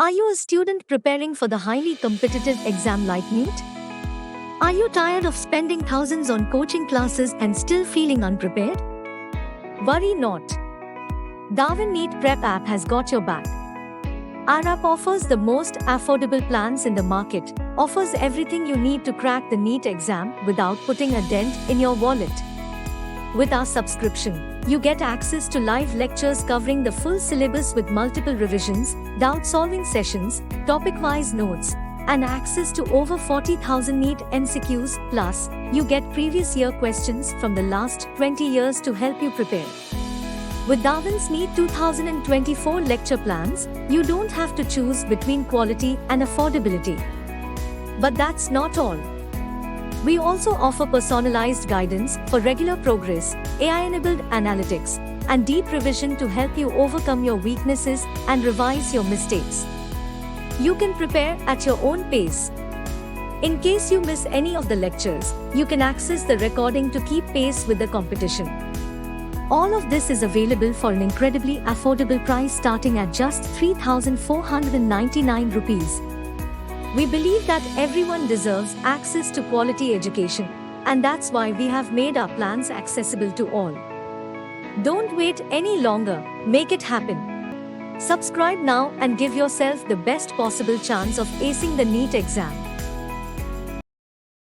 Are you a student preparing for the highly competitive exam like NEET? Are you tired of spending thousands on coaching classes and still feeling unprepared? Worry not. Darwin NEET Prep App has got your back. Our app offers the most affordable plans in the market, offers everything you need to crack the NEET exam without putting a dent in your wallet. With our subscription, you get access to live lectures covering the full syllabus with multiple revisions, doubt-solving sessions, topic-wise notes, and access to over 40,000 NEET MCQs, plus, you get previous year questions from the last 20 years to help you prepare. With Darwin's NEET 2024 lecture plans, you don't have to choose between quality and affordability. But that's not all. We also offer personalized guidance for regular progress, AI-enabled analytics, and deep revision to help you overcome your weaknesses and revise your mistakes. You can prepare at your own pace. In case you miss any of the lectures, you can access the recording to keep pace with the competition. All of this is available for an incredibly affordable price starting at just 3,499 rupees. We believe that everyone deserves access to quality education, and that's why we have made our plans accessible to all. Don't wait any longer, make it happen. Subscribe now and give yourself the best possible chance of acing the NEET exam.